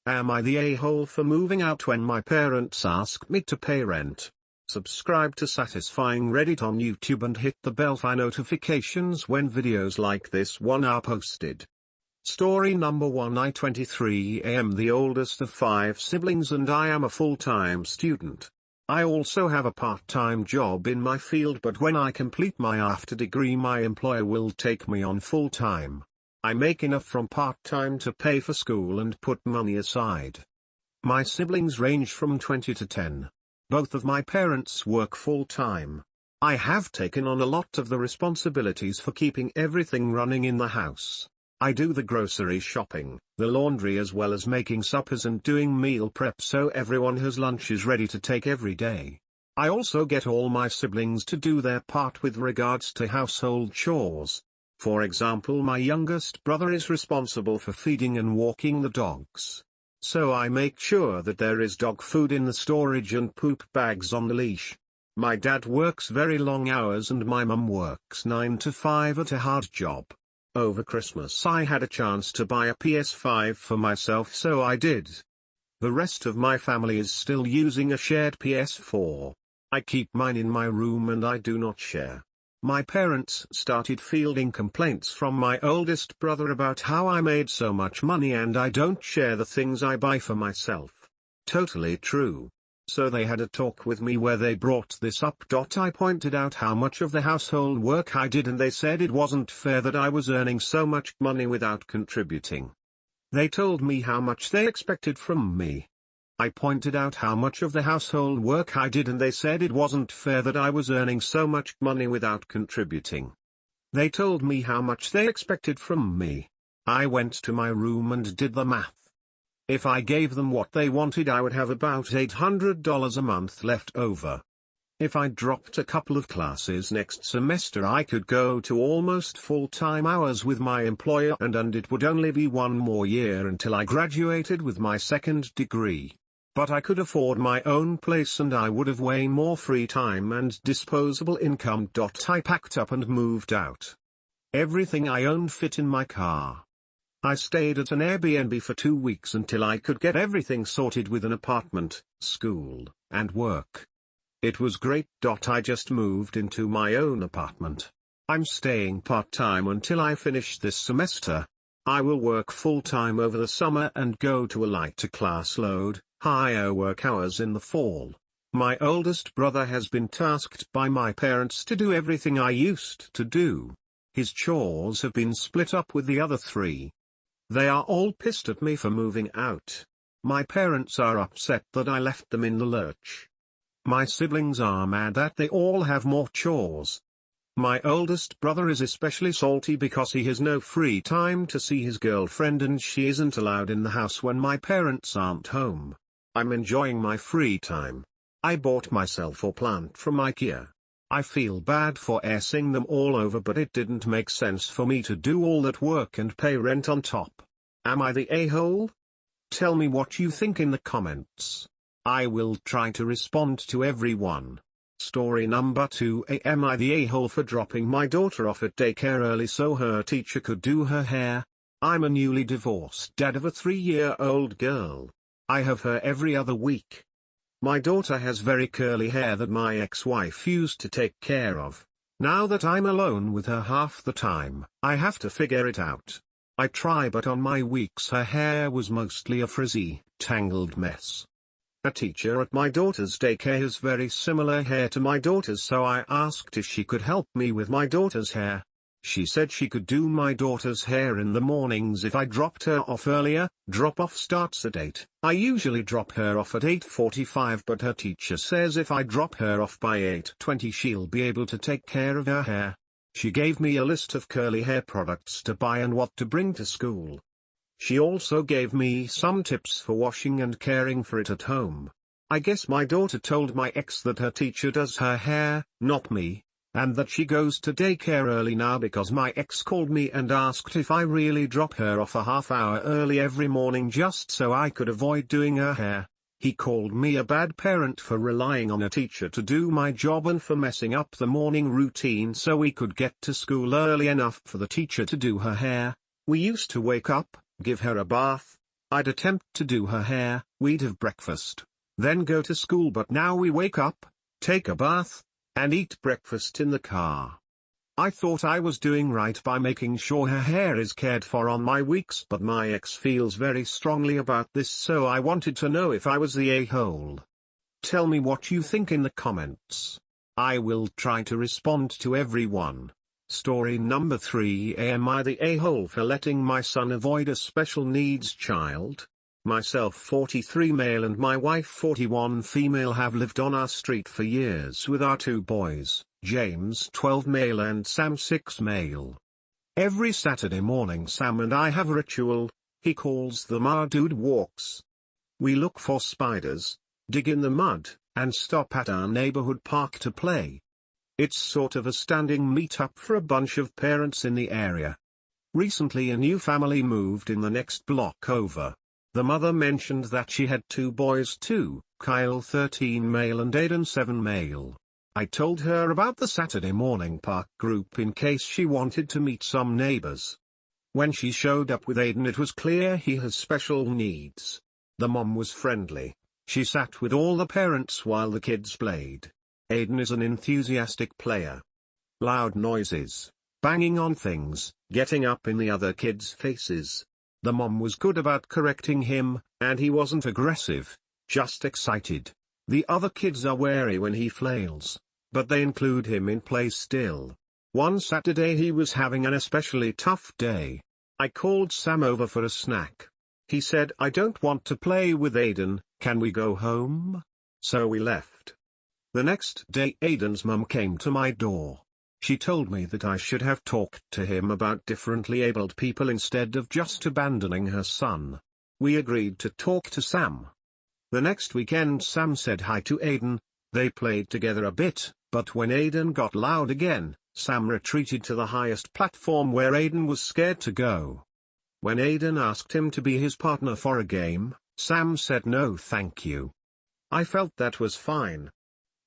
Am I the a-hole for moving out when my parents asked me to pay rent? Subscribe to Satisfying Reddit on YouTube and hit the bell for notifications when videos like this one are posted. Story number 1. I 23 am the oldest of 5 siblings and I am a full-time student. I also have a part-time job in my field, but when I complete my after degree my employer will take me on full-time. I make enough from part-time to pay for school and put money aside. My siblings range from 20 to 10. Both of my parents work full-time. I have taken on a lot of the responsibilities for keeping everything running in the house. I do the grocery shopping, the laundry, as well as making suppers and doing meal prep so everyone has lunches ready to take every day. I also get all my siblings to do their part with regards to household chores. For example, my youngest brother is responsible for feeding and walking the dogs. So I make sure that there is dog food in the storage and poop bags on the leash. My dad works very long hours and my mum works 9 to 5 at a hard job. Over Christmas I had a chance to buy a PS5 for myself, so I did. The rest of my family is still using a shared PS4. I keep mine in my room and I do not share. My parents started fielding complaints from my oldest brother about how I made so much money and I don't share the things I buy for myself. Totally true. So they had a talk with me where they brought this up. I pointed out how much of the household work I did and they said it wasn't fair that I was earning so much money without contributing. They told me how much they expected from me. I pointed out how much of the household work I did and they said it wasn't fair that I was earning so much money without contributing. They told me how much they expected from me. I went to my room and did the math. If I gave them what they wanted I would have about $800 a month left over. If I dropped a couple of classes next semester I could go to almost full-time hours with my employer and it would only be one more year until I graduated with my second degree. But I could afford my own place and I would have way more free time and disposable income. I packed up and moved out. Everything I owned fit in my car. I stayed at an Airbnb for 2 weeks until I could get everything sorted with an apartment, school, and work. It was great. I just moved into my own apartment. I'm staying part-time until I finish this semester. I will work full-time over the summer and go to a lighter class load, higher work hours in the fall. My oldest brother has been tasked by my parents to do everything I used to do. His chores have been split up with the other 3. They are all pissed at me for moving out. My parents are upset that I left them in the lurch. My siblings are mad that they all have more chores. My oldest brother is especially salty because he has no free time to see his girlfriend and she isn't allowed in the house when my parents aren't home. I'm enjoying my free time. I bought myself a plant from IKEA. I feel bad for arsing them all over, but it didn't make sense for me to do all that work and pay rent on top. Am I the a-hole? Tell me what you think in the comments. I will try to respond to everyone. Story number 2. Am I the a-hole for dropping my daughter off at daycare early so her teacher could do her hair? I'm a newly divorced dad of a 3-year-old girl. I have her every other week. My daughter has very curly hair that my ex-wife used to take care of. Now that I'm alone with her half the time, I have to figure it out. I try, but on my weeks her hair was mostly a frizzy, tangled mess. A teacher at my daughter's daycare has very similar hair to my daughter's, so I asked if she could help me with my daughter's hair. She said she could do my daughter's hair in the mornings if I dropped her off earlier. Drop-off starts at 8. I usually drop her off at 8:45, but her teacher says if I drop her off by 8:20 she'll be able to take care of her hair. She gave me a list of curly hair products to buy and what to bring to school. She also gave me some tips for washing and caring for it at home. I guess my daughter told my ex that her teacher does her hair, not me, and that she goes to daycare early now because my ex called me and asked if I really drop her off a half hour early every morning just so I could avoid doing her hair. He called me a bad parent for relying on a teacher to do my job and for messing up the morning routine so we could get to school early enough for the teacher to do her hair. We used to wake up, give her a bath, I'd attempt to do her hair, we'd have breakfast, then go to school, but now we wake up, take a bath, and eat breakfast in the car. I thought I was doing right by making sure her hair is cared for on my weeks, but my ex feels very strongly about this, so I wanted to know if I was the a-hole. Tell me what you think in the comments. I will try to respond to everyone. Story number 3. Am I the a-hole for letting my son avoid a special needs child? Myself 43 male and my wife 41 female have lived on our street for years with our 2 boys, James 12 male and Sam 6 male. Every Saturday morning Sam and I have a ritual, he calls them our dude walks. We look for spiders, dig in the mud, and stop at our neighborhood park to play. It's sort of a standing meetup for a bunch of parents in the area. Recently a new family moved in the next block over. The mother mentioned that she had 2 boys too, Kyle 13 male and Aiden 7 male. I told her about the Saturday morning park group in case she wanted to meet some neighbors. When she showed up with Aiden, it was clear he has special needs. The mom was friendly. She sat with all the parents while the kids played. Aiden is an enthusiastic player. Loud noises, banging on things, getting up in the other kids' faces. The mom was good about correcting him, and he wasn't aggressive, just excited. The other kids are wary when he flails, but they include him in play still. One Saturday he was having an especially tough day. I called Sam over for a snack. He said, "I don't want to play with Aiden, can we go home?" So we left. The next day Aiden's mum came to my door. She told me that I should have talked to him about differently abled people instead of just abandoning her son. We agreed to talk to Sam. The next weekend Sam said hi to Aiden. They played together a bit, but when Aiden got loud again, Sam retreated to the highest platform where Aiden was scared to go. When Aiden asked him to be his partner for a game, Sam said no thank you. I felt that was fine.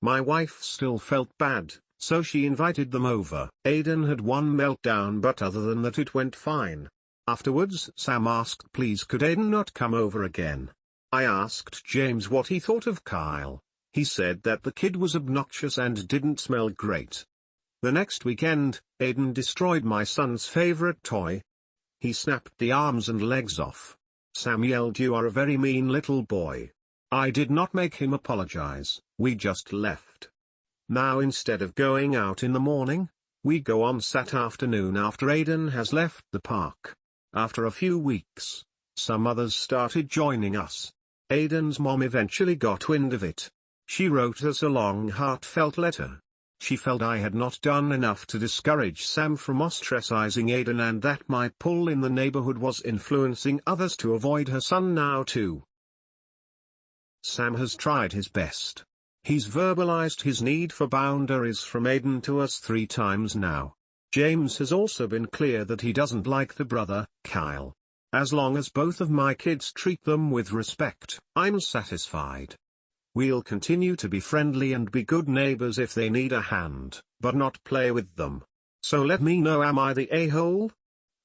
My wife still felt bad, so she invited them over. Aiden had one meltdown, but other than that it went fine. Afterwards Sam asked please could Aiden not come over again. I asked James what he thought of Kyle. He said that the kid was obnoxious and didn't smell great. The next weekend, Aiden destroyed my son's favorite toy. He snapped the arms and legs off. Sam yelled, "You are a very mean little boy." I did not make him apologize, we just left. Now instead of going out in the morning, we go on Sat afternoon after Aiden has left the park. After a few weeks, some others started joining us. Aiden's mom eventually got wind of it. She wrote us a long heartfelt letter. She felt I had not done enough to discourage Sam from ostracizing Aiden and that my pull in the neighborhood was influencing others to avoid her son now too. Sam has tried his best. He's verbalized his need for boundaries from Aiden to us 3 times now. James has also been clear that he doesn't like the brother, Kyle. As long as both of my kids treat them with respect, I'm satisfied. We'll continue to be friendly and be good neighbors if they need a hand, but not play with them. So let me know, am I the a-hole?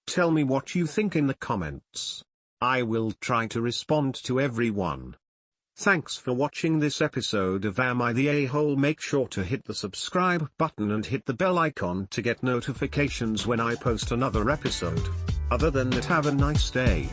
Tell me what you think in the comments. I will try to respond to everyone. Thanks for watching this episode of Am I the A-hole? Make sure to hit the subscribe button and hit the bell icon to get notifications when I post another episode. Other than that, have a nice day.